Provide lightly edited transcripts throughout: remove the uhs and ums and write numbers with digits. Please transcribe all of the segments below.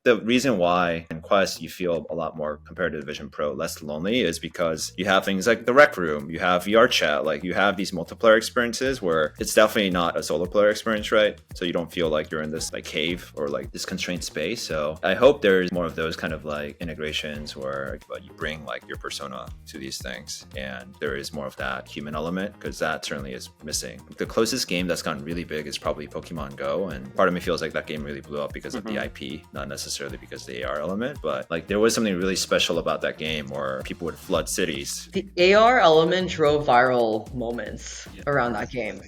the reason why in Quest you feel a lot more compared to the Vision Pro less lonely is because you have things like the rec room, you have VR chat, like you have these multiplayer experiences where it's definitely not a solo player experience, right? So you don't feel like you're in this like cave or like this constrained space. So I hope there's more of those kind of like integrations where you bring like your persona to these things, and there is more of that human element, because that certainly is missing. The closest game that's gotten really big is probably Pokemon Go, and part of me feels like that game really blew up because of the IP, not necessarily because of the AR element, but like there was something really special about that game where people would flood cities. The AR element drove viral moments around that game.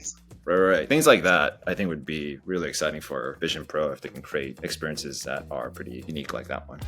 Right. Things like that, I think, would be really exciting for Vision Pro if they can create experiences that are pretty unique like that one.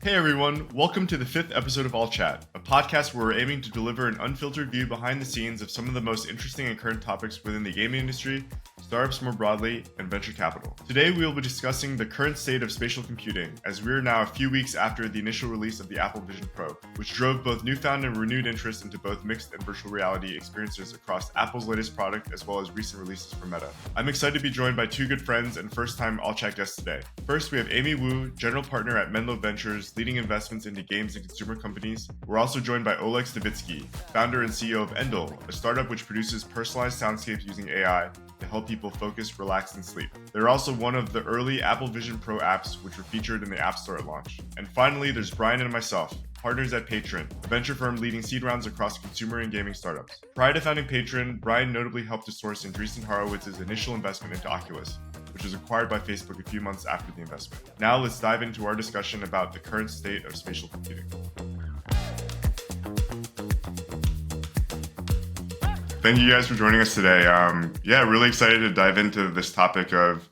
Hey everyone, welcome to the 5th episode of All Chat, a podcast where we're aiming to deliver an unfiltered view behind the scenes of some of the most interesting and current topics within the gaming industry, startups more broadly, and venture capital. Today we will be discussing the current state of spatial computing, as we are now a few weeks after the initial release of the Apple Vision Pro, which drove both newfound and renewed interest into both mixed and virtual reality experiences across Apple's latest product as well as recent releases from Meta. I'm excited to be joined by two good friends and first-time All Chat guests today. First, we have Amy Wu, general partner at Menlo Ventures, leading investments into games and consumer companies. We're also joined by Oleg Stavitsky, founder and CEO of Endel, a startup which produces personalized soundscapes using AI to help people focus, relax, and sleep. They're also one of the early Apple Vision Pro apps which were featured in the App Store at launch. And finally, there's Brian and myself, partners at Patron, a venture firm leading seed rounds across consumer and gaming startups. Prior to founding Patron, Brian notably helped to source Andreessen Horowitz's initial investment into Oculus, which was acquired by Facebook a few months after the investment. Now let's dive into our discussion about the current state of spatial computing. Thank you guys for joining us today. Really excited to dive into this topic of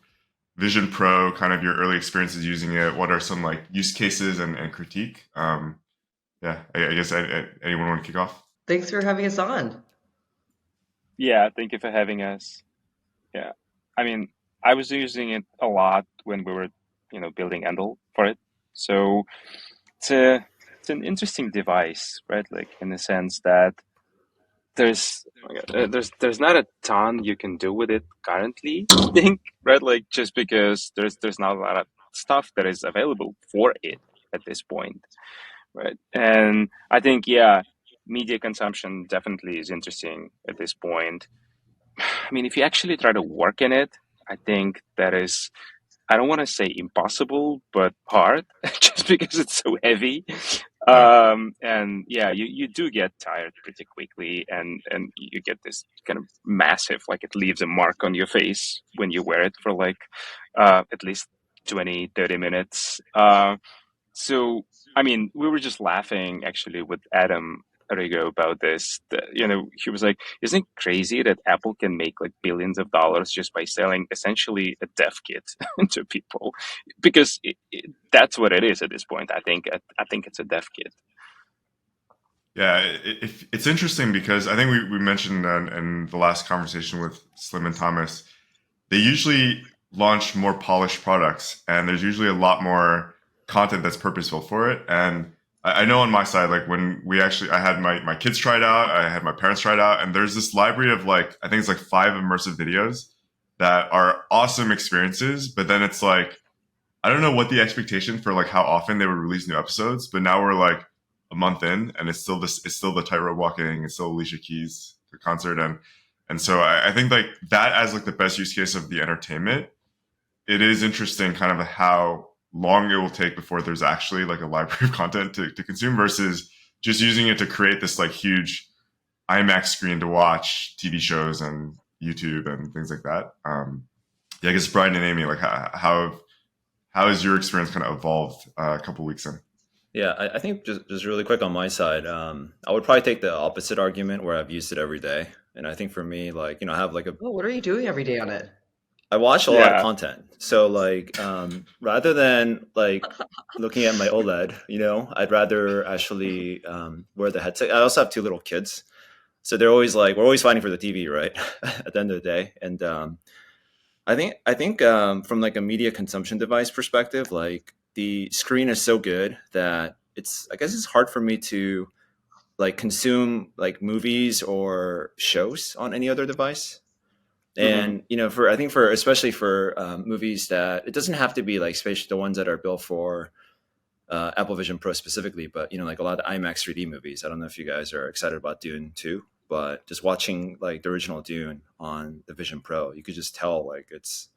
Vision Pro, kind of your early experiences using it. What are some like use cases and critique? I guess anyone want to kick off? Thanks for having us on. Yeah, thank you for having us. Yeah, I mean, I was using it a lot when we were, building Endel for it. So it's an interesting device, right? Like in the sense that there's not a ton you can do with it currently, I think, right? Like just because there's not a lot of stuff that is available for it at this point, right? And I think, media consumption definitely is interesting at this point. I mean, if you actually try to work in it, I think that is, I don't want to say impossible, but hard, just because it's so heavy. You do get tired pretty quickly, and you get this kind of massive, like it leaves a mark on your face when you wear it for like at least 20, 30 minutes. So, I mean, we were just laughing actually with Adam ago about this. He was like, "Isn't it crazy that Apple can make like billions of dollars just by selling essentially a dev kit to people?" Because that's what it is at this point. I think it's a dev kit. Yeah, it's interesting because I think we mentioned in the last conversation with Slim and Thomas, they usually launch more polished products, and there's usually a lot more content that's purposeful for it. And I know on my side, like when I had my kids try it out, I had my parents try it out, and there's this library of like, I think it's like 5 immersive videos that are awesome experiences, but then it's like, I don't know what the expectation for like how often they would release new episodes, but now we're like a month in and it's still the tightrope walking, it's still Alicia Keys the concert. And so I think like that as like the best use case of the entertainment, it is interesting kind of how long it will take before there's actually like a library of content to consume versus just using it to create this like huge IMAX screen to watch TV shows and YouTube and things like that. I guess Brian and Amy, like how has your experience kind of evolved a couple of weeks in? Yeah, I think just really quick on my side, I would probably take the opposite argument where I've used it every day. And I think for me, like, I have like what are you doing every day on it? I watch a lot of content. So like, rather than like looking at my OLED, I'd rather actually wear the headset. I also have 2 little kids. So they're always like, we're always fighting for the TV, right? At the end of the day. And I think from like a media consumption device perspective, like the screen is so good that I guess it's hard for me to like consume like movies or shows on any other device. And I think for especially for movies that it doesn't have to be like spatial, the ones that are built for Apple Vision Pro specifically, but like a lot of IMAX 3D movies. I don't know if you guys are excited about Dune 2, but just watching like the original Dune on the Vision Pro, you could just tell like it's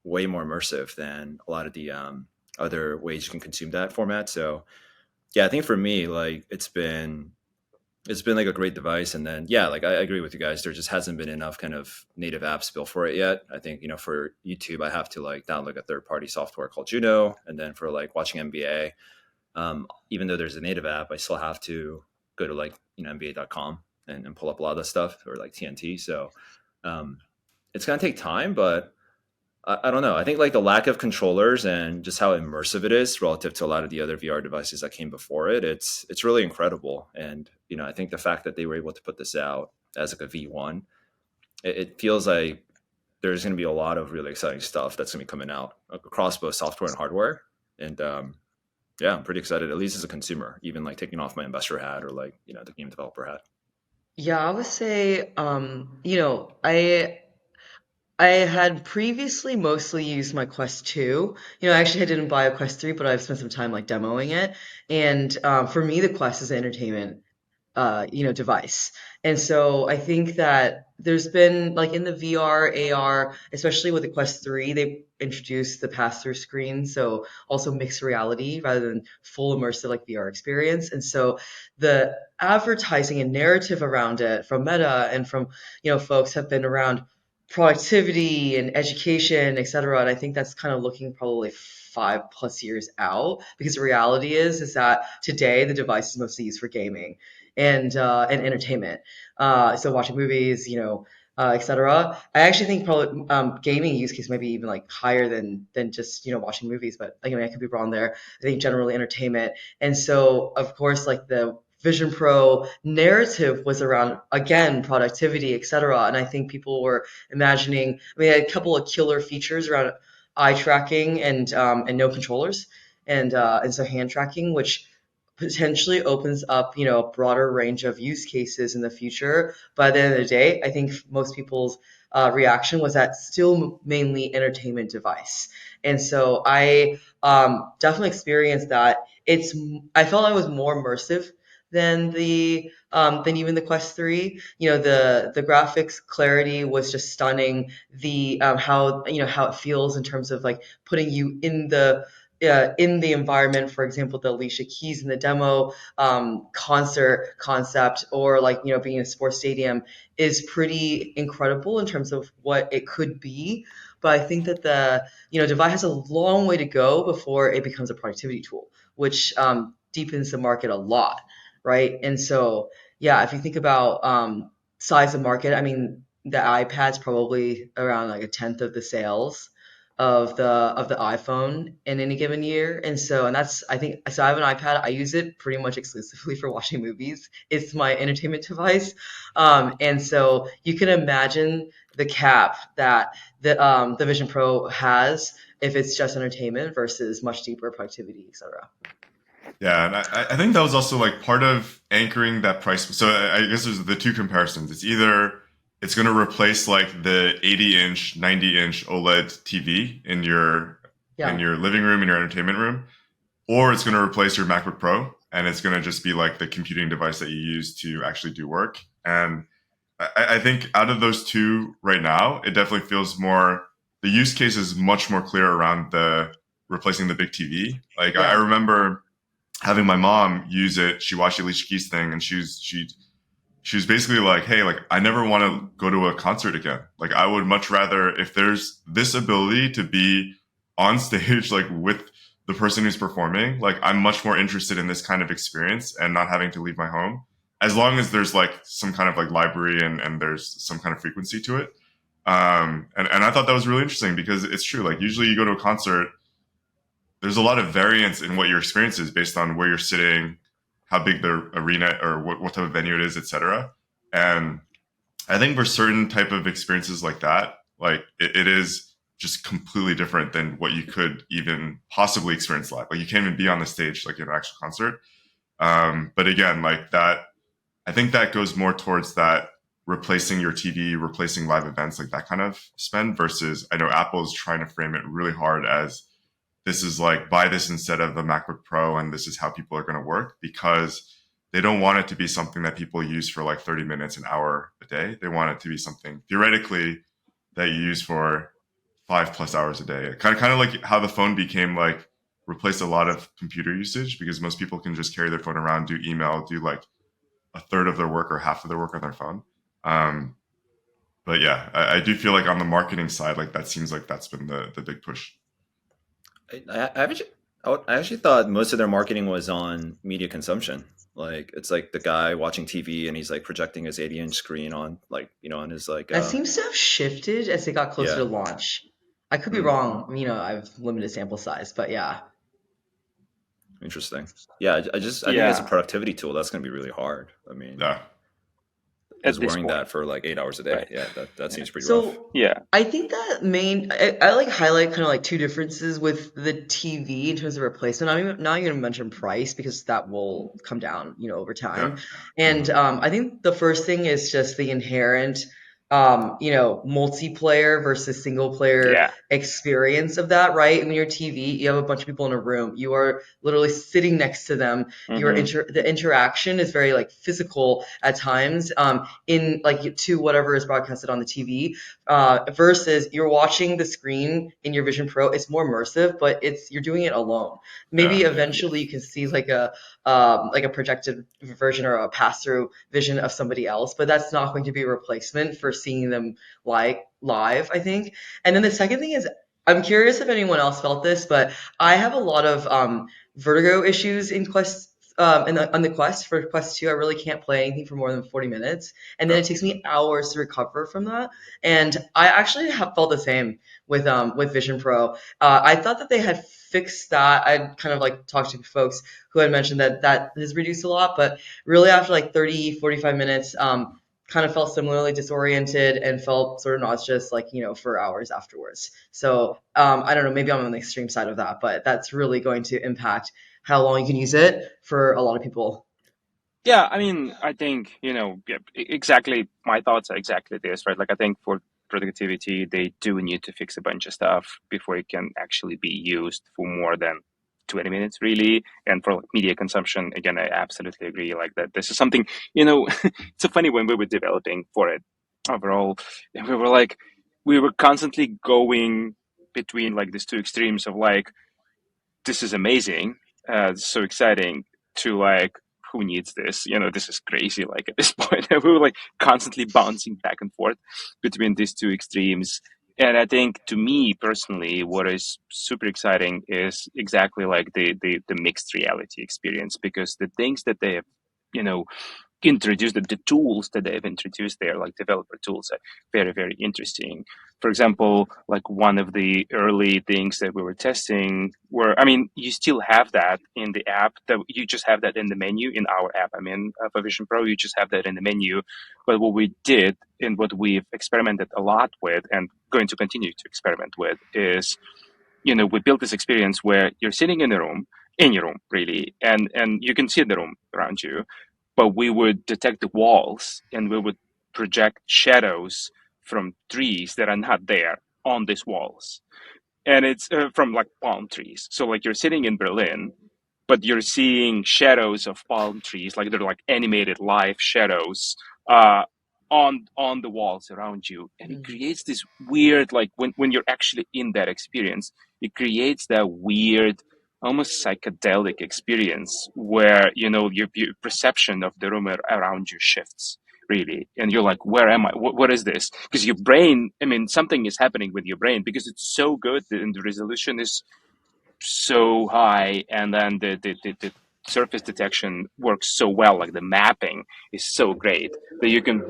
way more immersive than a lot of the other ways you can consume that format. So yeah, I think for me, like it's been like a great device. And then yeah, like I agree with you guys, there just hasn't been enough kind of native apps built for it yet. I think for YouTube I have to like download a third-party software called Juno, and then for like watching NBA, even though there's a native app, I still have to go to like NBA.com and pull up a lot of the stuff, or like TNT. So it's gonna take time, but I don't know. I think like the lack of controllers and just how immersive it is relative to a lot of the other VR devices that came before it, it's really incredible. And I think the fact that they were able to put this out as like a V1, it feels like there's going to be a lot of really exciting stuff that's going to be coming out across both software and hardware. And yeah, I'm pretty excited, at least as a consumer, even like taking off my investor hat or like the game developer hat. Yeah, I would say, I had previously mostly used my Quest 2. Actually, I didn't buy a Quest 3, but I've spent some time like demoing it. And for me, the Quest is an entertainment device. And so I think that there's been like in the VR, AR, especially with the Quest 3, they introduced the pass-through screen, so also mixed reality rather than full immersive like VR experience. And so the advertising and narrative around it from Meta and from folks have been around productivity and education, et cetera. And I think that's kind of looking probably 5+ years out, because the reality is that today the device is mostly used for gaming and entertainment. So watching movies, etc. I actually think probably gaming use case might be even like higher than just watching movies, but I mean I could be wrong there. I think generally entertainment, and so of course like the Vision Pro narrative was around again productivity, etc. And I think people were imagining. I mean, I had a couple of killer features around eye tracking and no controllers, and so hand tracking, which potentially opens up, a broader range of use cases in the future. But at the end of the day, I think most people's reaction was that still mainly entertainment device. And so I definitely experienced that. I felt I was more immersive than even the Quest 3. The graphics clarity was just stunning. The how it feels in terms of like putting you in the environment. For example, the Alicia Keys in the demo concert concept, or like being in a sports stadium, is pretty incredible in terms of what it could be. But I think that the device has a long way to go before it becomes a productivity tool, which deepens the market a lot, right? And so yeah, if you think about size of market, I mean the iPad's probably around like a tenth of the sales of the iPhone in any given year. And that's, I think, so I have an iPad. I use it pretty much exclusively for watching movies. It's my entertainment device. And so you can imagine the cap that the Vision Pro has if it's just entertainment versus much deeper productivity, etc. Yeah, and I think that was also like part of anchoring that price. So I guess there's the two comparisons. It's either it's going to replace like the 80-inch, 90-inch OLED TV in Yeah. your living room, in your entertainment room, or it's going to replace your MacBook Pro, and it's going to just be like the computing device that you use to actually do work. And I think out of those two right now, it definitely feels more, the use case is much more clear around the replacing the big TV. Like I Yeah. remember having my mom use it. She watched the Alicia Keys thing, and she was basically like, "Hey, like I never want to go to a concert again. Like I would much rather, if there's this ability to be on stage, like with the person who's performing, like I'm much more interested in this kind of experience and not having to leave my home, as long as there's like some kind of like library and there's some kind of frequency to it." And I thought that was really interesting, because it's true. Like usually you go to a concert, there's a lot of variance in what your experience is based on where you're sitting, how big the arena or what type of venue it is, etc. And I think for certain type of experiences like that, like it is just completely different than what you could even possibly experience live. Like you can't even be on the stage like in an actual concert. But again, like that, I think that goes more towards that replacing your TV, replacing live events, like that kind of spend, versus I know Apple is trying to frame it really hard as this is like buy this instead of the MacBook Pro and this is how people are going to work, because they don't want it to be something that people use for like 30 minutes, an hour a day. They want it to be something theoretically that you use for 5+ hours a day. Kind of like how the phone became like replaced a lot of computer usage, because most people can just carry their phone around, do email, do like a third of their work or half of their work on their phone. Um, but yeah, I do feel like on the marketing side, like that seems like that's been the big push. I actually thought most of their marketing was on media consumption. Like it's like the guy watching TV and he's like projecting his 80-inch screen on like on his like That seems to have shifted as it got closer yeah. to launch. I could be wrong. I have limited sample size, but yeah. Interesting. Yeah, I think as a productivity tool, that's going to be really hard. I mean, Yeah. is wearing that for like 8 hours a day. Right. Yeah, that seems pretty rough. Yeah. I think that I like highlight kind of like two differences with the TV in terms of replacement. I'm not even gonna mention price because that will come down, over time. Yeah. And I think the first thing is just the inherent, multiplayer versus single player Yeah. experience of that, right? When you're TV, you have a bunch of people in a room. You are literally sitting next to them. The interaction is very like physical at times, in like to whatever is broadcasted on the TV, versus you're watching the screen in your Vision Pro. It's more immersive, but you're doing it alone. Maybe eventually you can see like a projected version or a pass-through vision of somebody else, but that's not going to be a replacement for seeing them live, I think. And then the second thing is, I'm curious if anyone else felt this, but I have a lot of vertigo issues in Quest. On the Quest for Quest 2, I really can't play anything for more than 40 minutes, and then it takes me hours to recover from that. And I actually have felt the same with Vision Pro. I thought that they had fixed that. I kind of like talked to folks who had mentioned that has reduced a lot, but really after like 30, 45 minutes, kind of felt similarly disoriented and felt sort of nauseous, like, for hours afterwards. So I don't know, maybe I'm on the extreme side of that, but that's really going to impact how long you can use it for a lot of people. Yeah, I mean, I think, exactly. My thoughts are exactly this, right? Like, I think for productivity, they do need to fix a bunch of stuff before it can actually be used for more than 20 minutes, really. And for media consumption, again, I absolutely agree. Like that, this is something, it's so funny when we were developing for it overall, and we were constantly going between like these two extremes of like, this is amazing, so exciting, to like, who needs this? This is crazy. Like at this point, we were like constantly bouncing back and forth between these two extremes. And I think to me personally, what is super exciting is exactly like the mixed reality experience, because the things that they have, introduced, the tools that they've introduced there, like developer tools, are very, very interesting. For example, like one of the early things that we were testing were, I mean, you still have that in the app, that you just have that in the menu in our app. I mean, for Vision Pro, you just have that in the menu. But what we did and what we've experimented a lot with and going to continue to experiment with is, we built this experience where you're sitting in your room, really, and you can see the room around you, but we would detect the walls and we would project shadows from trees that are not there on these walls. And it's from like palm trees. So like you're sitting in Berlin, but you're seeing shadows of palm trees, like they're like animated live shadows on the walls around you. And it creates this weird, like when you're actually in that experience, it creates that weird, almost psychedelic experience where, your perception of the room around you shifts, really. And you're like, where am I? What is this? Because your brain, I mean, something is happening with your brain because it's so good and the resolution is so high, and then the surface detection works so well, like the mapping is so great that you cannot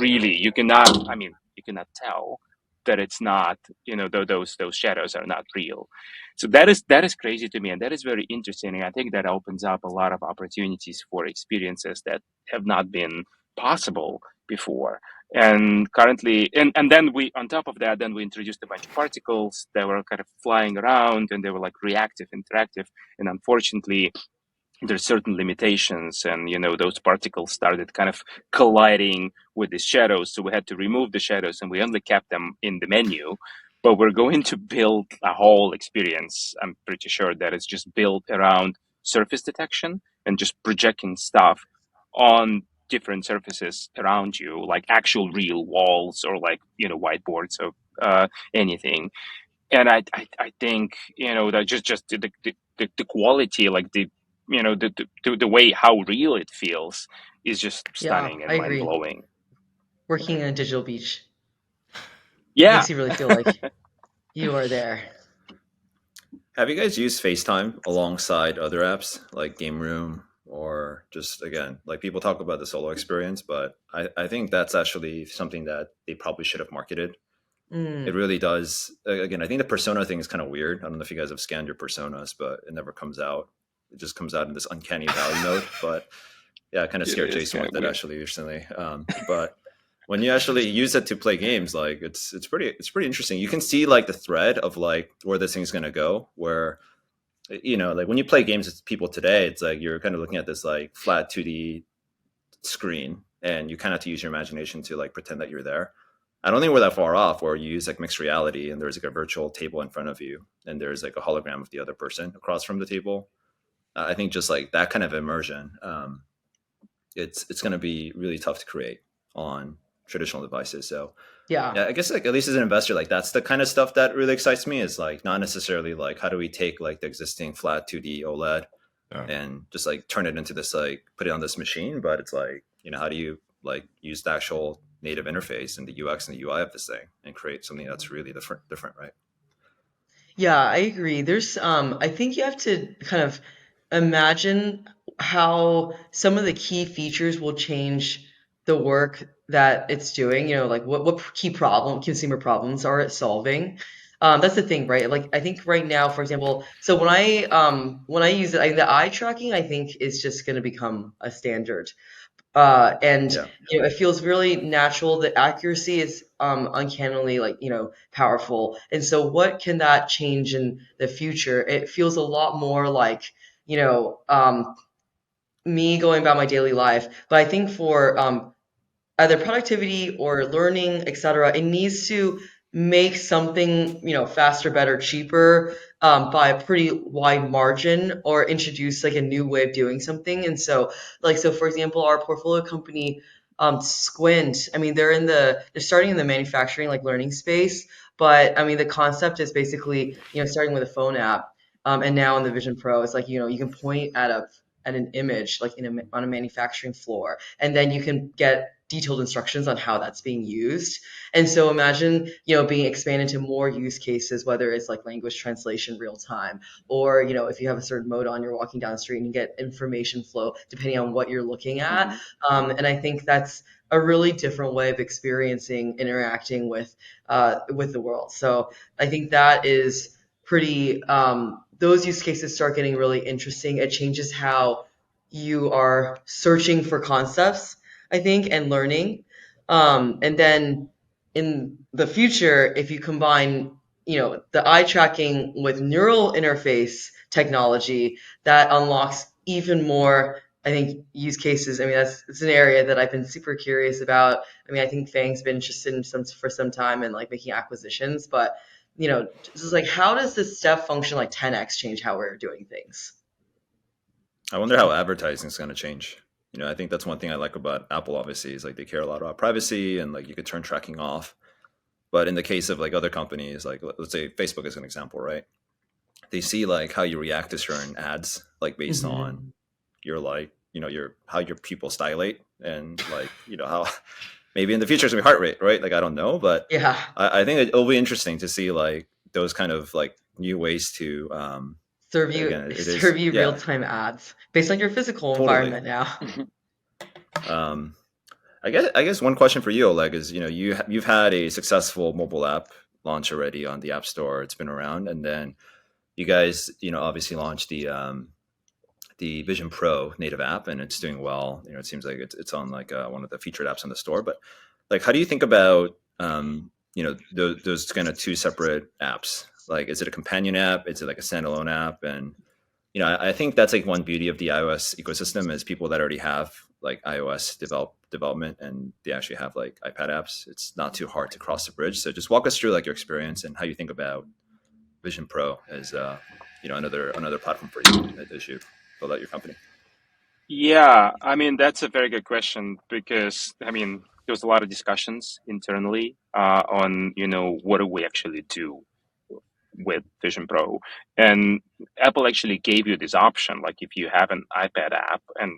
tell that it's not, those shadows are not real. So that is crazy to me, and that is very interesting, and I think that opens up a lot of opportunities for experiences that have not been possible before. And currently, and then we, on top of that, then we introduced a bunch of particles that were kind of flying around, and they were like reactive, interactive, and unfortunately, there's certain limitations, and those particles started kind of colliding with the shadows, so we had to remove the shadows, and we only kept them in the menu. But we're going to build a whole experience, I'm pretty sure, that is just built around surface detection and just projecting stuff on different surfaces around you, like actual real walls or like whiteboards or anything. And I think that just the quality, like the way how real it feels is just Yeah, stunning I and mind agree. blowing. Working in a digital beach Yeah. makes you really feel like you are there. Have you guys used FaceTime alongside other apps like Game Room or just again, like people talk about the solo experience, but I think that's actually something that they probably should have marketed. It Mm, really does. Again, I think the persona thing is kind of weird. I don't know if you guys have scanned your personas, but it never comes out. It just comes out in this uncanny valley mode. But yeah, I kind of It scared is Jason kind of with it weird. actually recently. But when you actually use it to play games, like it's pretty interesting. You can see like the thread of like where this thing's gonna go. Where like when you play games with people today, it's like you're kind of looking at this like flat 2D screen, and you kind of have to use your imagination to like pretend that you're there. I don't think we're that far off where you use like mixed reality and there's like a virtual table in front of you and there's like a hologram of the other person across from the table. I think just like that kind of immersion, it's going to be really tough to create on traditional devices. So yeah. yeah, I guess like at least as an investor, like that's the kind of stuff that really excites me. Is like not necessarily like how do we take like the existing flat 2D OLED Yeah. and just like turn it into this like put it on this machine, but it's like how do you like use the actual native interface and the UX and the UI of this thing and create something that's really different, right? Yeah, I agree. I think you have to kind of imagine how some of the key features will change the work that it's doing, like what key consumer problems are it solving? That's the thing, right? Like I think right now, for example, so when I use it, the eye tracking, I think is just going to become a standard. And Yeah. it feels really natural. The accuracy is uncannily like powerful. And so, what can that change in the future? It feels a lot more like you know um, me going about my daily life. But I think for either productivity or learning, etc. It needs to make something, faster, better, cheaper, by a pretty wide margin, or introduce like a new way of doing something. And so, so for example, our portfolio company, Squint. I mean, they're starting in the manufacturing like learning space, but I mean, the concept is basically, starting with a phone app, and now in the Vision Pro, it's like you can point at an image like on a manufacturing floor, and then you can get detailed instructions on how that's being used. And so imagine, being expanded to more use cases, whether it's like language translation real time, or, if you have a certain mode on, you're walking down the street and you get information flow depending on what you're looking at. Hmm. And I think that's a really different way of experiencing, interacting with the world. So I think that is those use cases start getting really interesting. It changes how you are searching for concepts, I think, and learning. And then in the future, if you combine, the eye tracking with neural interface technology, that unlocks even more, I think, use cases. I mean, it's an area that I've been super curious about. I mean, I think Fang's been interested in for some time in like making acquisitions, but just like how does this step function like 10x change how we're doing things? I wonder how advertising is going to change. I think that's one thing I like about Apple. Obviously, is like they care a lot about privacy and like you could turn tracking off. But in the case of like other companies, like let's say Facebook is an example, right? They see like how you react to certain ads, like based Hmm. on your like your how your pupils dilate and like how maybe in the future it's gonna be heart rate, right? Like I don't know, but Yeah. I think it'll be interesting to see like those kind of like new ways to serve you again it is serve you yeah real-time ads based on your physical totally. environment now. um I guess one question for you, Oleg, is you've had a successful mobile app launch already on the App Store. It's been around, and then you guys obviously launched the Vision Pro native app, and it's doing well. It seems like it's on like one of the featured apps on the store. But like, how do you think about those kind of two separate apps? Like, is it a companion app? Is it like a standalone app? And I think that's like one beauty of the iOS ecosystem is people that already have like iOS development and they actually have like iPad apps. It's not too hard to cross the bridge. So just walk us through like your experience and how you think about Vision Pro as another platform for you as you build out your company. Yeah, I mean, that's a very good question because, I mean, there was a lot of discussions internally on, what do we actually do with Vision Pro? And Apple actually gave you this option. Like, if you have an iPad app, and,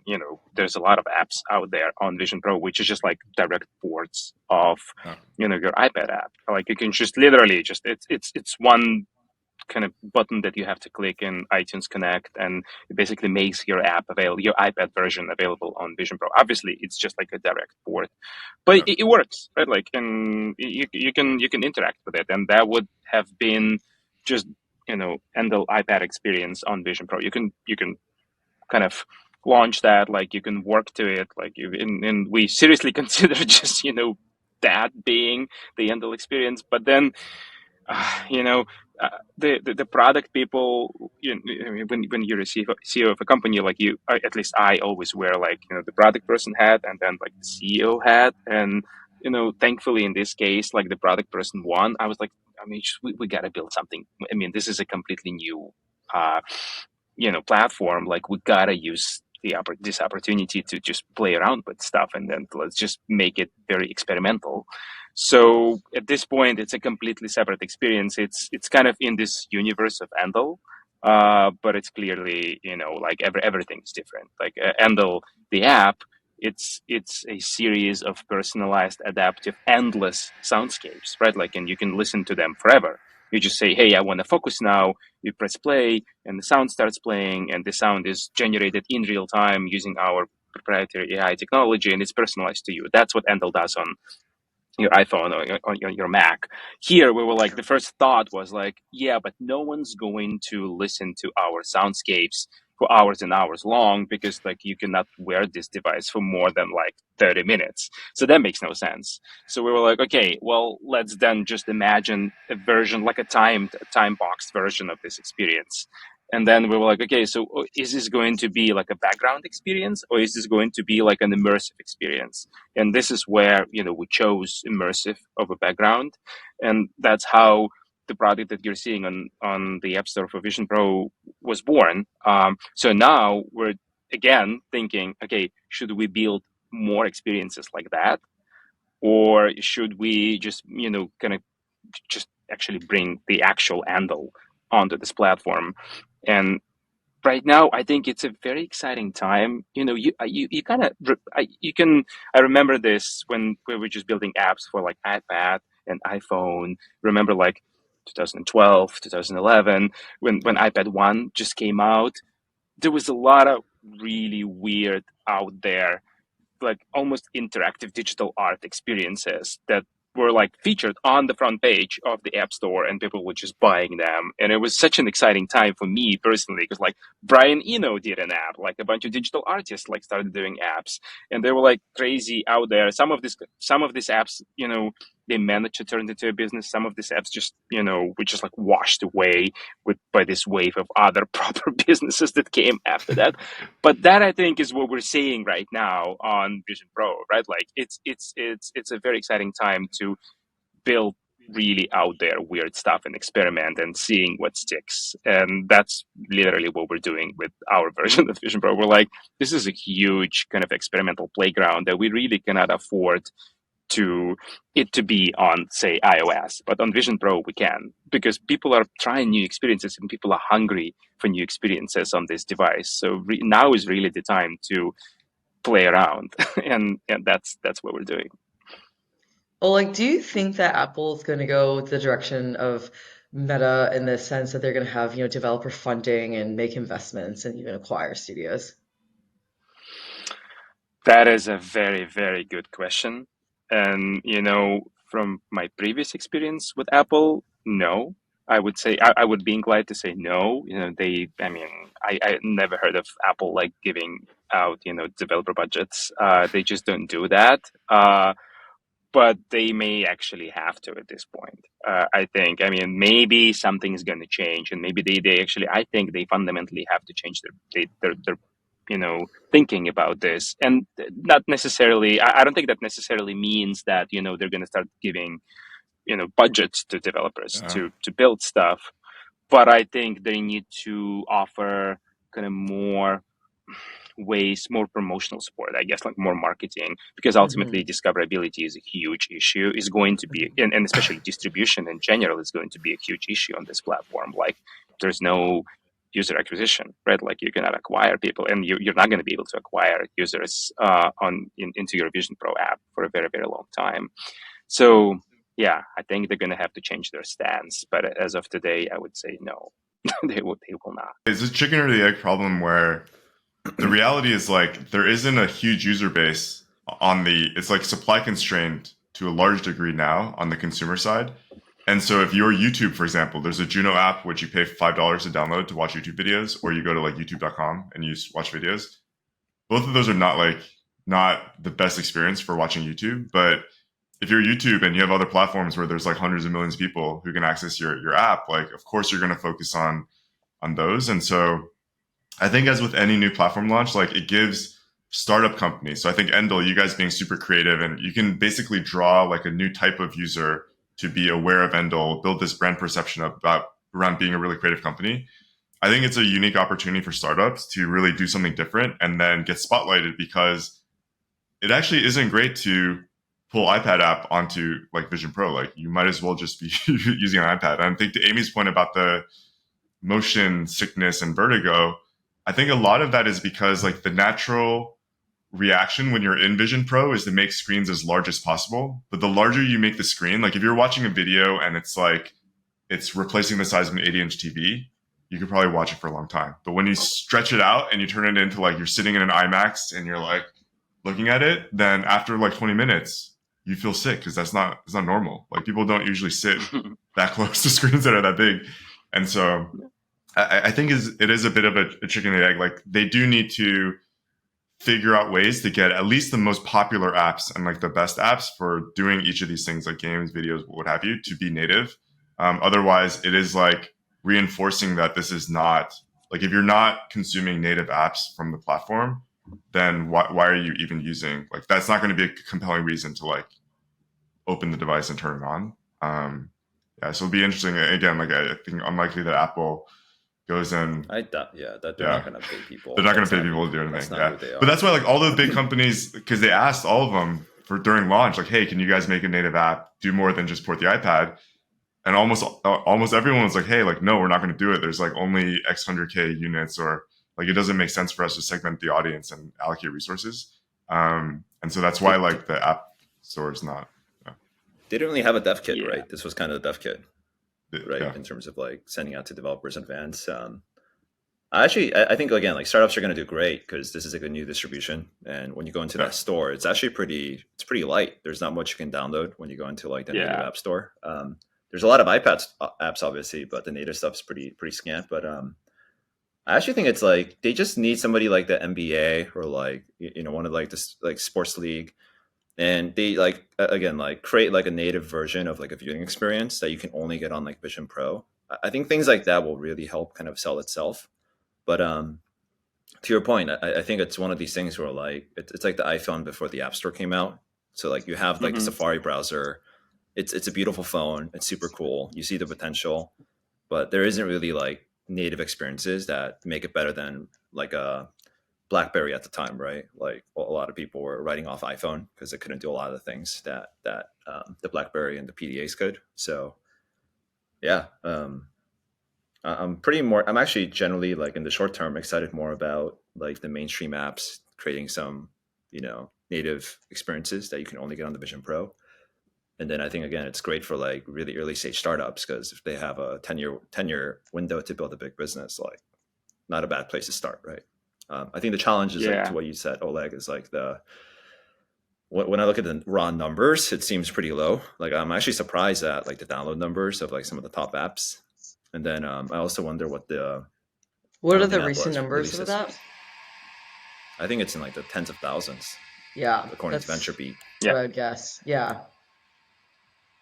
there's a lot of apps out there on Vision Pro, which is just like direct ports of, Oh, your iPad app. Like, you can just literally just, it's one kind of button that you have to click in iTunes Connect, and it basically makes your app available, your iPad version available on Vision Pro. Obviously, it's just like a direct port, but okay. it works, right? Like, and you can interact with it, and that would have been just Endel iPad experience on Vision Pro. You can kind of launch that, like you can work to it, like and we seriously consider just that being the Endel experience, but then you know, the product people, when you're a CEO of a company, like at least I always wear like, the product person hat and then like the CEO hat. And, thankfully in this case, like the product person won. I was like, I mean, we got to build something. I mean, this is a completely new, uh, platform. Like we got to use this opportunity to just play around with stuff, and then let's just make it very experimental. So at this point, it's a completely separate experience. It's kind of in this universe of Endel, but it's clearly like everything's different. Like Endel, the app, it's a series of personalized, adaptive, endless soundscapes, right? Like, and you can listen to them forever. You just say, "Hey, I want to focus now." You press play, and the sound starts playing, and the sound is generated in real time using our proprietary AI technology, and it's personalized to you. That's what Endel does on your iPhone or on your Mac. Here, we were like, the first thought was like, yeah, but no one's going to listen to our soundscapes for hours and hours long because like you cannot wear this device for more than like 30 minutes. So that makes no sense. So we were like, okay, well, let's then just imagine a version, like a time boxed version of this experience. And then we were like, okay, so is this going to be like a background experience, or is this going to be like an immersive experience? And this is where we chose immersive over background, and that's how the product that you're seeing on the App Store for Vision Pro was born. So now we're again thinking, okay, should we build more experiences like that, or should we just kind of just actually bring the actual handle onto this platform? And right now, I think it's a very exciting time. You kind of I remember this when we were just building apps for like iPad and iPhone. Remember like 2012, 2011, when iPad 1 just came out. There was a lot of really weird out there, like almost interactive digital art experiences that were like featured on the front page of the App Store, and people were just buying them. And it was such an exciting time for me personally, because like Brian Eno did an app, like a bunch of digital artists like started doing apps, and they were like crazy out there. Some of these apps, they managed to turn into a business. Some of these apps just, were just like washed away by this wave of other proper businesses that came after that. But that, I think, is what we're seeing right now on Vision Pro, right? Like it's a very exciting time to build really out there weird stuff and experiment and seeing what sticks. And that's literally what we're doing with our version of Vision Pro. We're like, this is a huge kind of experimental playground that we really cannot afford to be on, say, iOS, but on Vision Pro we can, because people are trying new experiences and people are hungry for new experiences on this device. So now is really the time to play around, and that's what we're doing. Well, like, do you think that Apple's going to go the direction of Meta in the sense that they're going to have, developer funding and make investments and even acquire studios? That is a very, very good question. And, from my previous experience with Apple, no. I would say I would be inclined to say no. I mean, I never heard of Apple like giving out, developer budgets. They just don't do that. but they may actually have to at this point. I think. I mean, maybe something's going to change, and maybe they actually. I think they fundamentally have to change their thinking about this, and not necessarily. I don't think that necessarily means that they're going to start giving budgets to developers to build stuff, but I think they need to offer kind of more ways, more promotional support, I guess, like more marketing, because ultimately discoverability is a huge issue, is going to be, and especially distribution in general is going to be a huge issue on this platform. Like there's no user acquisition, right? Like you cannot acquire people, and you're not going to be able to acquire users into your Vision Pro app for a very, very long time. So yeah, I think they're going to have to change their stance. But as of today, I would say no, they will not. Is this chicken or the egg problem where the reality is like there isn't a huge user base it's like supply constrained to a large degree now on the consumer side. And so if you're YouTube, for example, there's a Juno app which you pay $5 to download to watch YouTube videos, or you go to like youtube.com and you watch videos. Both of those are not the best experience for watching YouTube. But if you're YouTube and you have other platforms where there's like hundreds of millions of people who can access your app, like of course you're going to focus on those. And so I think as with any new platform launch, like it gives startup companies. So I think Endel, you guys being super creative, and you can basically draw like a new type of user to be aware of Endel, build this brand perception around being a really creative company. I think it's a unique opportunity for startups to really do something different and then get spotlighted, because it actually isn't great to pull iPad app onto like Vision Pro. Like you might as well just be using an iPad. And I think to Amy's point about the motion sickness and vertigo, I think a lot of that is because like the natural reaction when you're in Vision Pro is to make screens as large as possible. But the larger you make the screen, like if you're watching a video and it's like it's replacing the size of an 80-inch TV, you could probably watch it for a long time. But when you stretch it out and you turn it into like you're sitting in an IMAX and you're like looking at it, then after like 20 minutes, you feel sick because it's not normal. Like people don't usually sit that close to screens that are that big. And so I think it is a bit of a chicken and egg. Like they do need to figure out ways to get at least the most popular apps and like the best apps for doing each of these things, like games, videos, what have you, to be native. Otherwise, it is like reinforcing that this is not like, if you're not consuming native apps from the platform, then why are you even using, like, that's not going to be a compelling reason to like open the device and turn it on. So it'll be interesting. Again, like I think unlikely that Apple goes in. They're not going to pay people. They're not going to pay people to do anything. But that's why like all the big companies, because they asked all of them during launch, like, hey, can you guys make a native app, do more than just port the iPad? And almost everyone was like, hey, like, no, we're not going to do it. There's like only X 100K units, or like it doesn't make sense for us to segment the audience and allocate resources. And so that's why like the app store is not. They didn't really have a dev kit, right? This was kind of the dev kit, right? In terms of like sending out to developers in advance. I think again, like startups are going to do great because this is like a new distribution, and when you go into that store, it's actually pretty light. There's not much you can download when you go into like the native app store. There's a lot of iPad apps, obviously, but the native stuff's pretty scant. But I actually think it's like they just need somebody like the NBA or like one of like this like sports league, and they like again like create like a native version of like a viewing experience that you can only get on like Vision Pro. I think things like that will really help kind of sell itself. But to your point, I think it's one of these things where like it's like the iPhone before the App Store came out. So like you have like the Safari browser. It's a beautiful phone. It's super cool. You see the potential, but there isn't really like native experiences that make it better than like a BlackBerry at the time, right? Like a lot of people were writing off iPhone because it couldn't do a lot of the things that the BlackBerry and the PDAs could. So yeah, I'm actually generally like in the short term excited more about like the mainstream apps creating some native experiences that you can only get on the Vision Pro. And then I think, again, it's great for like really early stage startups because if they have a 10-year window to build a big business, like not a bad place to start, right? I think the challenge is like to what you said, Oleg, is like when I look at the raw numbers, it seems pretty low. Like I'm actually surprised at like the download numbers of like some of the top apps. And then I also wonder what are the recent numbers of that? I think it's in like the tens of thousands. Yeah. According to VentureBeat. What I would guess. Yeah.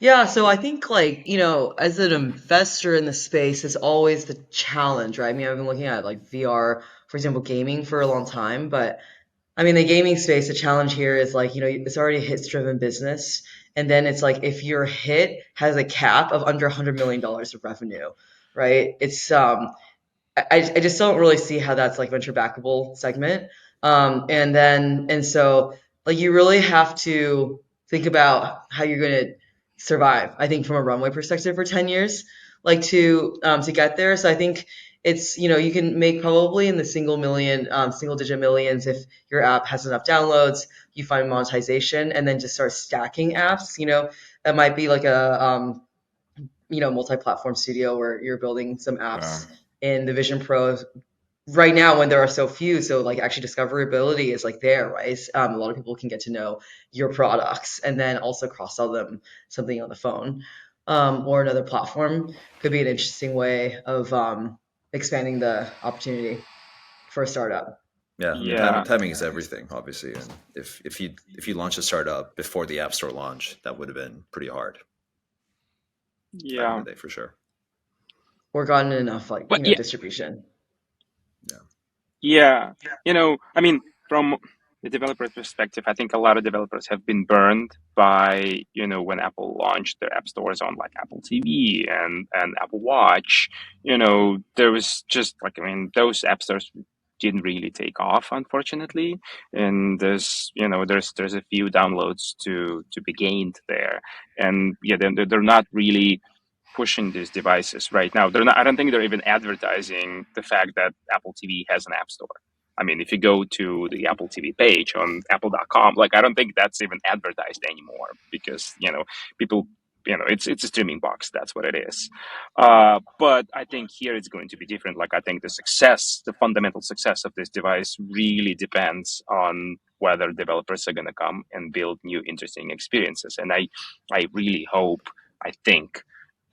Yeah, so I think like, as an investor in the space is always the challenge, right? I mean, I've been looking at like VR, for example, gaming for a long time, but I mean, the gaming space, the challenge here is like, it's already a hits driven business. And then it's like if your hit has a cap of under $100 million of revenue, right? I just don't really see how that's like venture backable segment. And so like you really have to think about how you're going to survive. I think from a runway perspective for 10 years, like to get there. So I think it's, you can make probably in the single digit millions if your app has enough downloads, you find monetization and then just start stacking apps, that might be like multi-platform studio where you're building some Yeah. apps in the Vision Pro right now when there are so few. So like actually discoverability is like there, right? A lot of people can get to know your products and then also cross-sell them something on the phone, or another platform could be an interesting way of expanding the opportunity for a startup. Yeah, I mean, Yeah, timing is everything, obviously. And if you launch a startup before the App Store launch, that would have been pretty hard back in yeah. the day for sure. Or gotten enough like, But yeah, distribution. Yeah, yeah. I mean, from the developer perspective, I think a lot of developers have been burned by, when Apple launched their app stores on like Apple TV and Apple Watch. There was just like, I mean, those app stores didn't really take off, unfortunately. And there's a few downloads to be gained there. And yeah, they're not really pushing these devices right now. They're not. I don't think they're even advertising the fact that Apple TV has an app store. I mean, if you go to the Apple TV page on Apple.com, like I don't think that's even advertised anymore because people, it's a streaming box. That's what it is. But I think here it's going to be different. Like I think the fundamental success of this device really depends on whether developers are going to come and build new interesting experiences. And I really hope. I think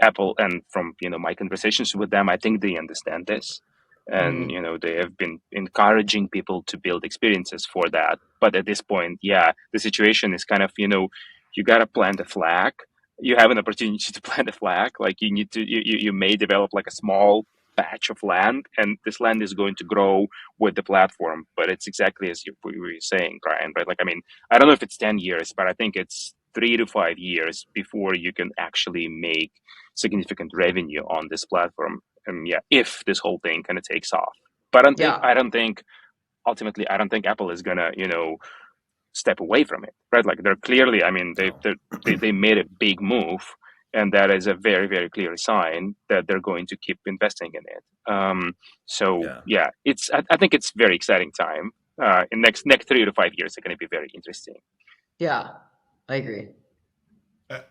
Apple, and from my conversations with them, I think they understand this, and Hmm. they have been encouraging people to build experiences for that. But at this point, yeah, the situation is kind of you gotta plant a flag. You have an opportunity to plant a flag. Like you need to you may develop like a small patch of land, and this land is going to grow with the platform. But it's exactly as we were saying, Brian. Right? Like I mean, I don't know if it's 10 years, but I think it's 3 to 5 years before you can actually make significant revenue on this platform. And yeah, if this whole thing kind of takes off. But Yeah. I don't think ultimately, I don't think Apple is gonna, step away from it, right? Like they're clearly, I mean, no, they made a big move, and that is a very, very clear sign that they're going to keep investing in it. So yeah. yeah, I think it's very exciting time. In next 3 to 5 years are going to be very interesting. Yeah. I agree.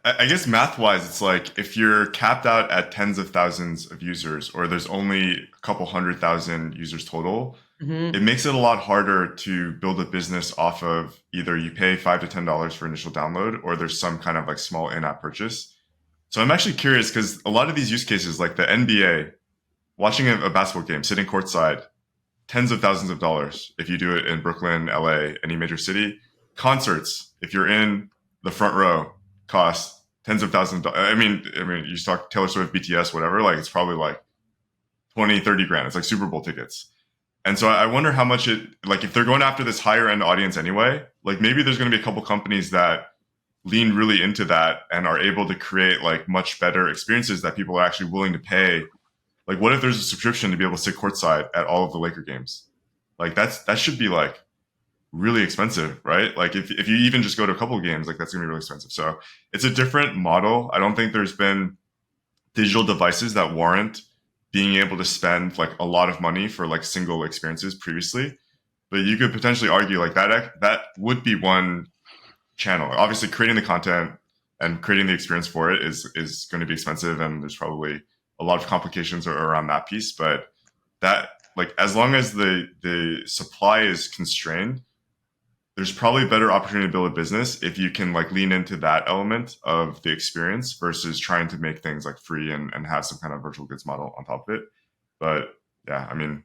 I guess math wise, it's like if you're capped out at tens of thousands of users, or there's only a couple 100,000 users total, it Hmm. makes it a lot harder to build a business off of either you pay $5 to $10 for initial download, or there's some kind of like small in-app purchase. So I'm actually curious because a lot of these use cases, like the NBA, watching a basketball game, sitting courtside, tens of thousands of dollars if you do it in Brooklyn, LA, any major city. Concerts, if you're in the front row, cost tens of thousands of dollars. I mean, you talk Taylor Swift, BTS, whatever, like it's probably like 20, 30 grand. It's like Super Bowl tickets. And so I wonder how much like if they're going after this higher end audience anyway, like maybe there's going to be a couple companies that lean really into that and are able to create like much better experiences that people are actually willing to pay. Like, what if there's a subscription to be able to sit courtside at all of the Laker games? Like, that should be like really expensive, right? Like, if you even just go to a couple of games, like that's gonna be really expensive. So it's a different model. I don't think there's been digital devices that warrant being able to spend like a lot of money for like single experiences previously. But you could potentially argue like that would be one channel. Obviously, creating the content and creating the experience for it is going to be expensive, and there's probably a lot of complications around that piece. But that like as long as the supply is constrained, there's probably a better opportunity to build a business if you can like lean into that element of the experience versus trying to make things like free and have some kind of virtual goods model on top of it. But yeah, I mean,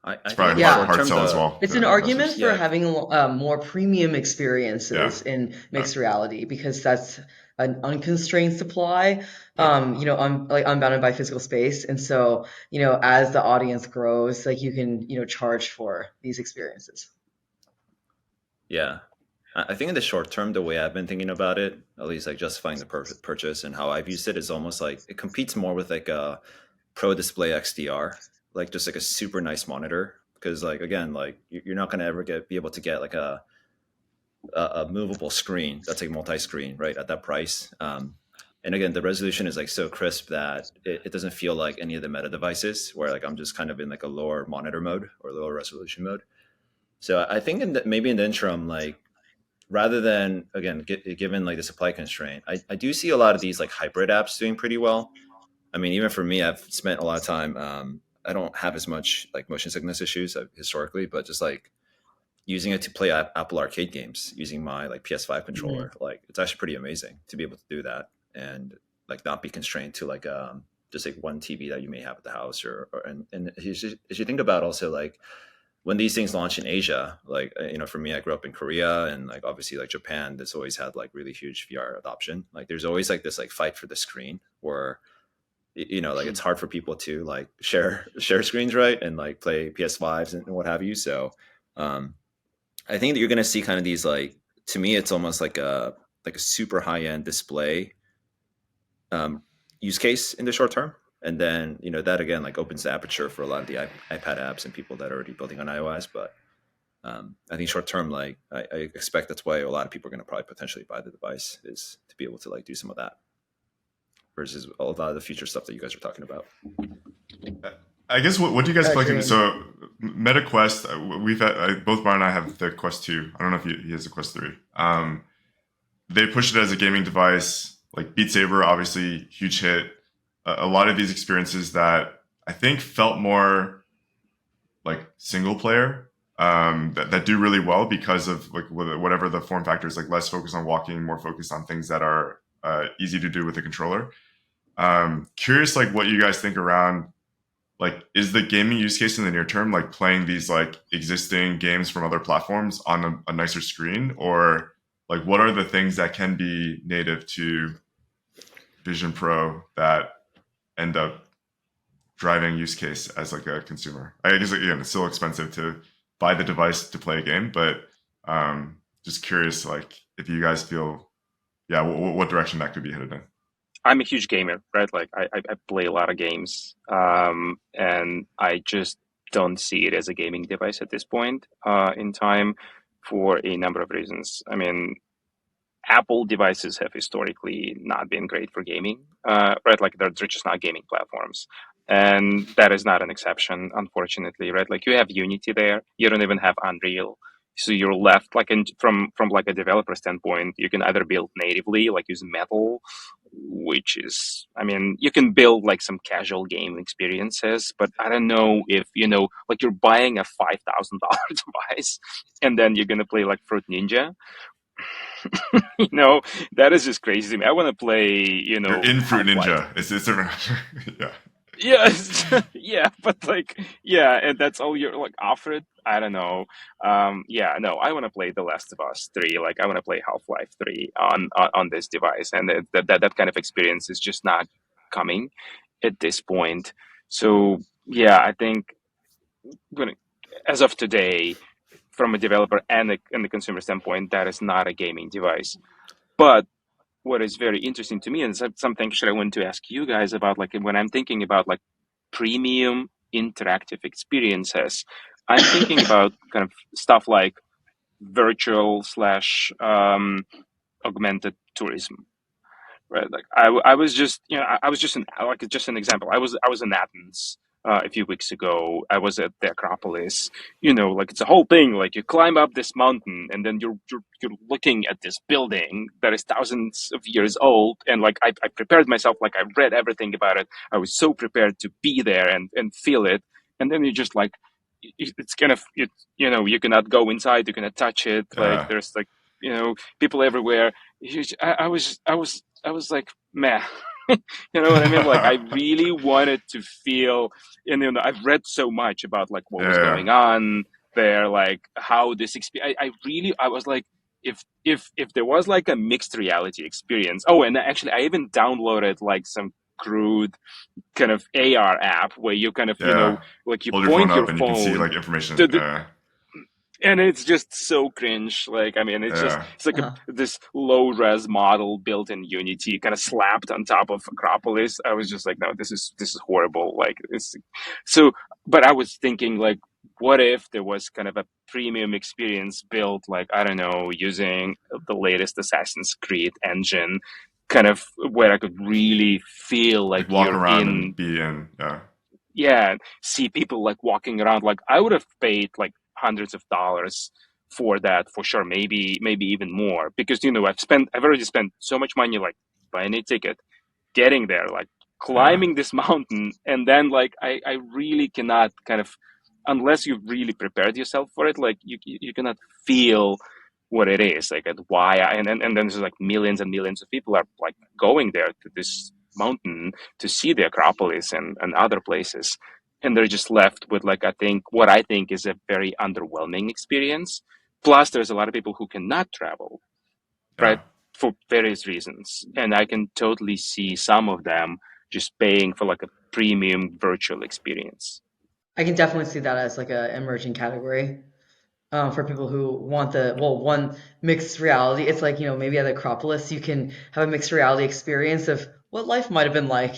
I it's think probably in the Yeah. short hard term, sell as the well It's an to argument investors. for yeah, having more premium Yeah, experiences in yeah, mixed reality because that's an unconstrained supply, unbounded by physical space. And so, as the audience grows, like you can, charge for these experiences. Yeah. I think in the short term, the way I've been thinking about it, at least like justifying the purchase and how I've used it, is almost like it competes more with like a Pro Display XDR, like just like a super nice monitor. Because like again, like you're not gonna ever be able to get like a movable screen that's like multi-screen, right, at that price. And again, the resolution is like so crisp that it doesn't feel like any of the meta devices where like I'm just kind of in like a lower monitor mode or lower resolution mode. So I think maybe in the interim, like rather than again given like the supply constraint, I do see a lot of these like hybrid apps doing pretty well. I mean, even for me, I've spent a lot of time. I don't have as much like motion sickness issues historically, but just like using it to play Apple Arcade games using my like PS5 controller, like it's actually pretty amazing to be able to do that and like not be constrained to like just like one TV that you may have at the house and as you think about also like when these things launch in Asia, like for me, I grew up in Korea and like obviously like Japan, that's always had like really huge VR adoption. Like there's always like this like fight for the screen where like it's hard for people to like share screens, right, and like play PS5s and what have you. So I think that you're going to see kind of these like, to me it's almost like a super high end display use case in the short term, and then that again like opens the aperture for a lot of the iPad apps and people that are already building on iOS. But I think short term, like I expect that's why a lot of people are going to probably potentially buy the device, is to be able to like do some of that versus a lot of the future stuff that you guys are talking about. I guess what do you guys plug in? So Meta Quest, we've had, both Brian and I have the Quest 2. I don't know if he has the Quest 3. They pushed it as a gaming device. Like Beat Saber, obviously huge hit. A lot of these experiences that I think felt more like single player that do really well because of like whatever the form factor is, like less focused on walking, more focused on things that are easy to do with the controller. Curious, like what you guys think around, like, is the gaming use case in the near term like playing these like existing games from other platforms on a nicer screen, or like what are the things that can be native to Vision Pro that end up driving use case as like a consumer? I guess again, it's still expensive to buy the device to play a game, but just curious, like if you guys feel, what direction that could be headed in. I'm a huge gamer, right? Like I play a lot of games, and I just don't see it as a gaming device at this point in time for a number of reasons. I mean, Apple devices have historically not been great for gaming, right? Like they're just not gaming platforms. And that is not an exception, unfortunately, right? Like you have Unity there, you don't even have Unreal. So you're left like from like a developer standpoint, you can either build natively, like using Metal, which is, I mean, you can build like some casual game experiences, but I don't know if, like you're buying a $5,000 device and then you're going to play like Fruit Ninja. That is just crazy to me. I want to play, You're in Fruit Half-Life. Ninja. It's a, yeah. Yes, yeah, but like, yeah, and that's all you're like offered. I don't know. No, I want to play The Last of Us 3. Like, I want to play Half-Life 3 on this device, and that kind of experience is just not coming at this point. So, yeah, I think as of today, from a developer and the consumer standpoint, that is not a gaming device. But what is very interesting to me, and something actually I wanted to ask you guys about, like when I'm thinking about like premium interactive experiences, I'm thinking about kind of stuff like virtual slash augmented tourism, right? Like I was just, I was just just an example. I was in Athens a few weeks ago. I was at the Acropolis. Like it's a whole thing. Like you climb up this mountain, and then you're looking at this building that is thousands of years old. And like I prepared myself. Like I read everything about it. I was so prepared to be there and feel it. And then you just like it's kind of you cannot go inside. You cannot touch it. Like there's like people everywhere. I was like, man, you know what I mean? Like, I really wanted to feel, and I've read so much about like what was going on there, like how this experience. I was like, if there was like a mixed reality experience. Oh, and actually, I even downloaded like some crude kind of AR app where you kind of Yeah. like you Hold your phone point up your and you can see phone like information. to the and it's just so cringe. Like, I mean, Yeah. it's like Uh-huh. this low res model built in Unity, kind of slapped on top of Acropolis. I was just like, no, this is horrible. Like, it's so. But I was thinking, like, what if there was kind of a premium experience built, like, I don't know, using the latest Assassin's Creed engine, kind of where I could really feel like Like walk you're around and in, be in. Yeah. yeah, see people like walking around. Like I would have paid like hundreds of dollars for that for sure, maybe even more, because I've already spent so much money, like buying a ticket, getting there, like Yeah. climbing this mountain, and then like I really cannot kind of, unless you've really prepared yourself for it, like you cannot feel what it is like, and why and then there's like millions and millions of people are like going there to this mountain to see the Acropolis and other places, and they're just left with like, I think is a very underwhelming experience. Plus there's a lot of people who cannot travel, Yeah. right, for various reasons, and I can totally see some of them just paying for like a premium virtual experience. I can definitely see that as like a emerging category. For people who want one mixed reality. It's like, maybe at the Acropolis, you can have a mixed reality experience of what life might have been like,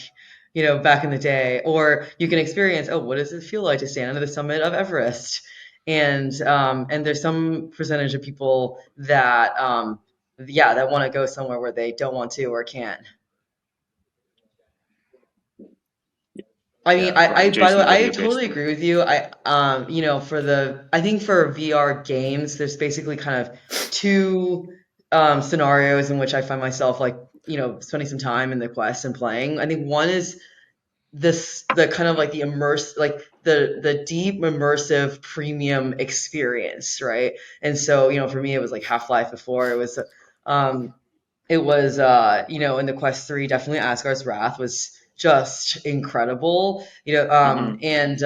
back in the day. Or you can experience, oh, what does it feel like to stand under the summit of Everest? And there's some percentage of people that, yeah, that want to go somewhere where they don't want to or can't. I mean, Yeah, by the way, Jason, what are I you totally basically? agree with you. I think for VR games, there's basically kind of two scenarios in which I find myself like, spending some time in the quest and playing. I think one is the kind of like the deep immersive premium experience, right? And so, for me, it was like Half-Life before. Um, in the Quest 3, definitely Asgard's Wrath was just incredible. Hmm. And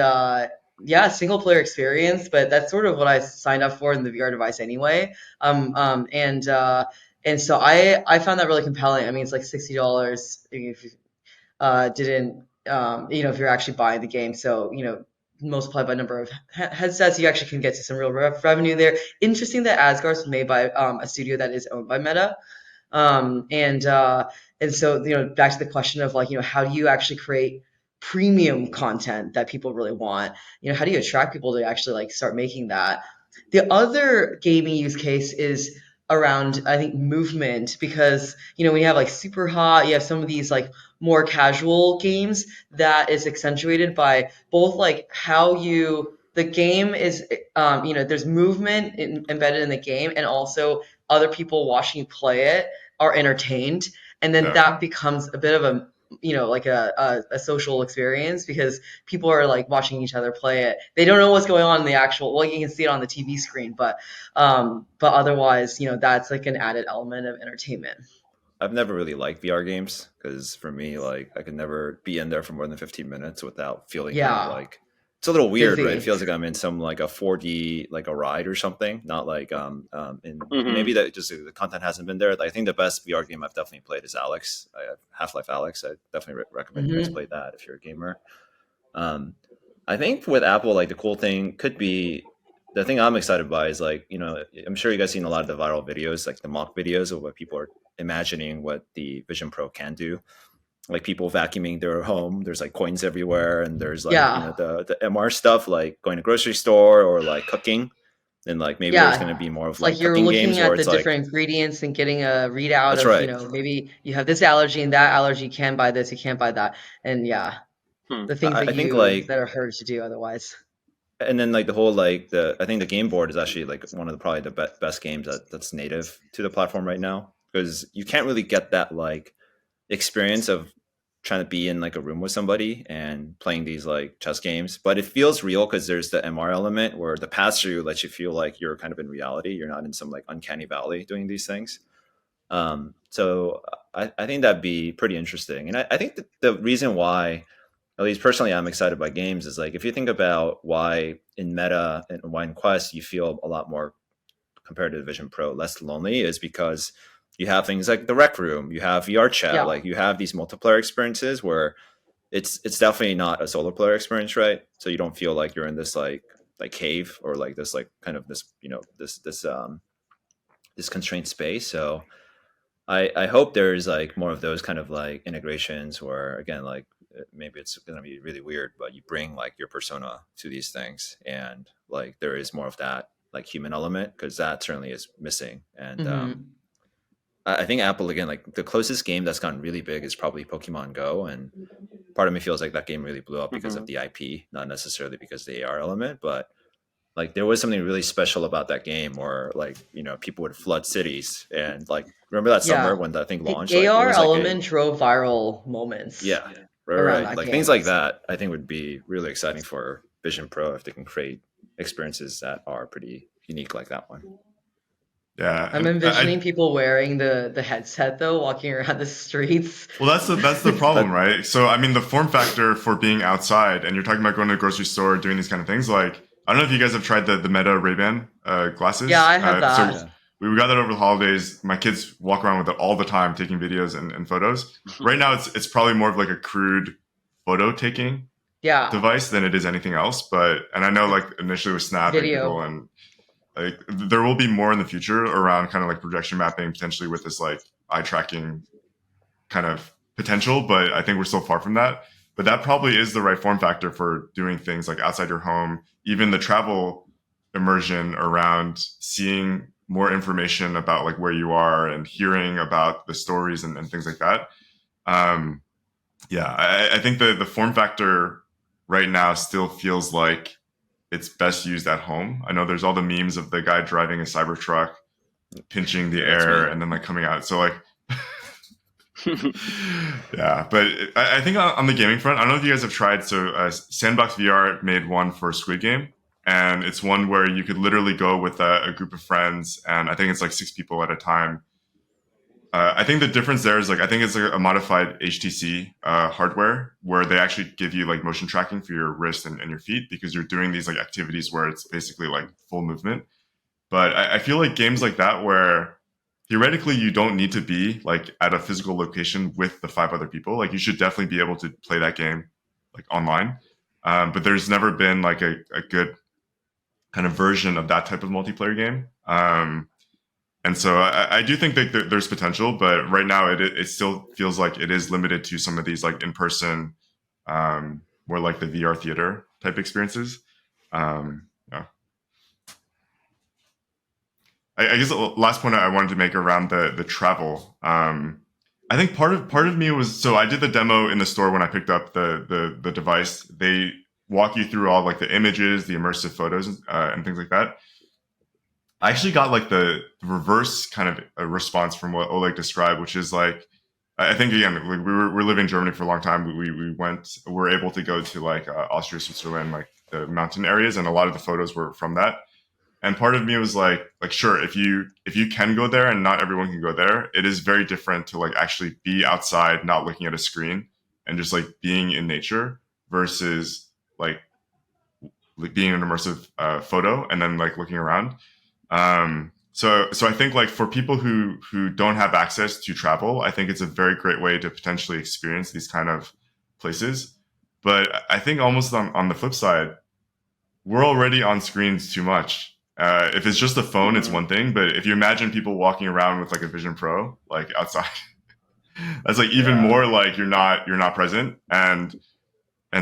yeah, single player experience, but that's sort of what I signed up for in the VR device anyway. And so I found that really compelling. I mean, it's like $60 if you didn't if you're actually buying the game. So, multiplied by number of headsets, you actually can get to some real revenue there. Interesting that Asgard was made by a studio that is owned by Meta. Um, and uh, and so, back to the question of like, how do you actually create premium content that people really want? How do you attract people to actually like start making that? The other gaming use case is around, I think, movement, because when you have like super hot, you have some of these like more casual games that is accentuated by both like how you the game is there's movement embedded in the game, and also other people watching you play it are entertained, and then Yeah. that becomes a bit of a like a social experience, because people are like watching each other play it. They don't know what's going on in the actual, well, you can see it on the TV screen, but otherwise, that's like an added element of entertainment. I've never really liked VR games because for me, like, I could never be in there for more than 15 minutes without feeling kind of Yeah, like it's a little weird, right? It dizzy. feels like I'm in some like a 4D like a ride or something, not like and Hmm. maybe that just the content hasn't been there. I think the best VR game I've definitely played is Alex, Half-Life Alex. I definitely recommend you guys Hmm. play that if you're a gamer. Um, I think with Apple, like the cool thing could be the thing I'm excited by is like, I'm sure you guys seen a lot of the viral videos, like the mock videos of what people are imagining what the Vision Pro can do. Like people vacuuming their home, there's like coins everywhere, and there's like, Yeah, the MR stuff, like going to grocery store or like cooking. And like maybe there's gonna yeah. be more of It's like like you're cooking looking games where at the it's like different ingredients and getting a readout that's of, right. maybe you have this allergy and that allergy, you can buy this, you can't buy that. And yeah, Hmm. the things I think that like are hard to do otherwise. and then like the whole like the I think the game board is actually like one of the probably the best games that's native to the platform right now, because you can't really get that like experience of trying to be in like a room with somebody and playing these like chess games, but it feels real because there's the MR element where the pass through lets you feel like you're kind of in reality, you're not in some like uncanny valley doing these things. So I think that'd be pretty interesting, and I think that the reason why, at least personally, I'm excited by games is like if you think about why in Meta and why in Quest you feel a lot more compared to Vision Pro less lonely is because you have things like the rec room, you have VR chat, Yeah. like you have these multiplayer experiences where it's definitely not a solo player experience, right? So you don't feel like you're in this like cave or like this like kind of this this constrained space. So I hope there's like more of those kind of like integrations where again like maybe it's going to be really weird, but you bring like your persona to these things and like there is more of that like human element because that certainly is missing. And I think Apple again like the closest game that's gotten really big is probably Pokemon Go, and part of me feels like that game really blew up because of the IP, not necessarily because of the AR element, but like there was something really special about that game where like people would flood cities and like remember that summer when that thing launched, the like AR it was like element drove viral moments around that like game. things like that I think would be really exciting for Vision Pro if they can create experiences that are pretty unique like that one. Yeah, I'm envisioning people wearing the headset though, walking around the streets. Well, that's the problem, right? So, I mean, the form factor for being outside, and you're talking about going to the grocery store, doing these kind of things. Like, I don't know if you guys have tried the Meta Ray-Ban glasses. Yeah, I have that. So we got that over the holidays. My kids walk around with it all the time, taking videos and photos. Right now, it's probably more of like a crude photo taking device than it is anything else. And I know like initially with Snap and Google and like there will be more in the future around kind of like projection mapping, potentially with this like eye tracking kind of potential, but I think we're still far from that. But that probably is the right form factor for doing things like outside your home, even the travel immersion around seeing more information about like where you are and hearing about the stories and things like that. I think the form factor right now still feels like it's best used at home. I know there's all the memes of the guy driving a Cybertruck, pinching the air and then like coming out. So like, yeah, but I think on the gaming front, I don't know if you guys have tried. So Sandbox VR made one for Squid Game, and it's one where you could literally go with a group of friends, and I think it's like 6 people at a time. I think the difference there is like I think it's like a modified HTC hardware where they actually give you like motion tracking for your wrist and your feet because you're doing these like activities where it's basically like full movement. But I feel like games like that where theoretically you don't need to be like at a physical location with the 5 other people. Like you should definitely be able to play that game like online. But there's never been like a good kind of version of that type of multiplayer game. And so I do think that there's potential, but right now it still feels like it is limited to some of these like in-person, more like the VR theater type experiences. Yeah. I guess the last point I wanted to make around the travel. I think part of me was, so I did the demo in the store when I picked up the device. They walk you through all like the images, the immersive photos, and things like that. I actually got like the reverse kind of a response from what Oleg described, which is like, I think again, like we're living in Germany for a long time. We were able to go to like Austria, Switzerland, like the mountain areas, and a lot of the photos were from that. And part of me was like sure, if you can go there, and not everyone can go there, it is very different to like actually be outside, not looking at a screen, and just like being in nature versus like being an immersive photo and then like looking around. So I think like for people who don't have access to travel, I think it's a very great way to potentially experience these kind of places. But I think almost on the flip side, we're already on screens too much. If it's just a phone, it's one thing. But if you imagine people walking around with like a Vision Pro, like outside, that's like even more like you're not present. And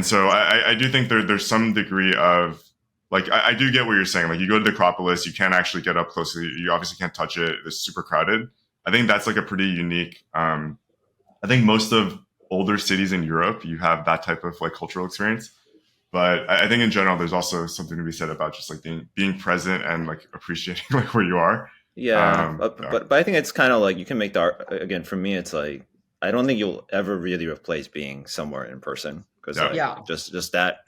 so I do think there's some degree of like, I do get what you're saying. Like you go to the Acropolis, you can't actually get up closely. You obviously can't touch it. It's super crowded. I think that's like a pretty unique, I think most of older cities in Europe, you have that type of like cultural experience. But I think in general, there's also something to be said about just like being present and like appreciating like where you are. But I think it's kind of like you can make again, for me, it's like, I don't think you'll ever really replace being somewhere in person because just that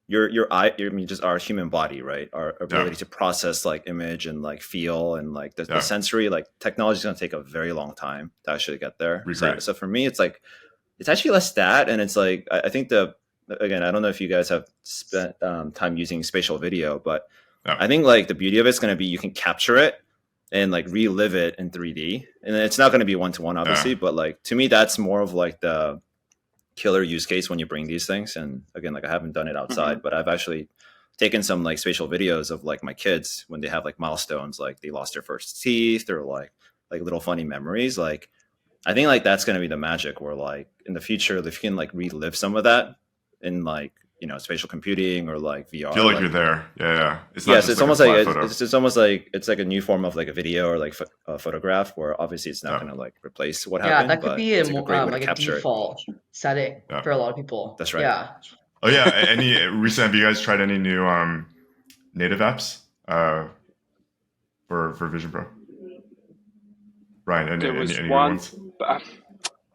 your eye, I mean, just our human body, right? Our ability to process like image and like feel and like the sensory, like technology is going to take a very long time to actually get there. So for me, it's like, it's actually less that. And it's like, I think again, I don't know if you guys have spent time using spatial video, but I think like the beauty of it's going to be you can capture it and like relive it in 3D. And it's not going to be one-to-one, obviously, but like to me, that's more of like the killer use case when you bring these things. And again, like I haven't done it outside, but I've actually taken some like spatial videos of like my kids when they have like milestones, like they lost their first teeth or like little funny memories. Like I think like that's going to be the magic where like in the future, if you can like relive some of that in like, you know, spatial computing or like VR. Feel like you're there. Yeah. It's not just almost like it's almost like it's like a new form of like a video or like a photograph where obviously it's not going to like replace what happened. Yeah, that could be like a default setting for a lot of people. That's right. Yeah. Oh yeah. Have you guys tried any new native apps for Vision Pro? Ryan, there was any one. ones?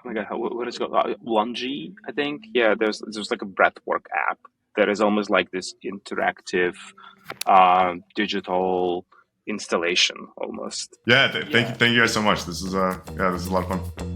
Oh my god, what is it called? 1G, I think. Yeah, there's like a breathwork app that is almost like this interactive digital installation almost. Yeah, thank you guys so much. This is a lot of fun.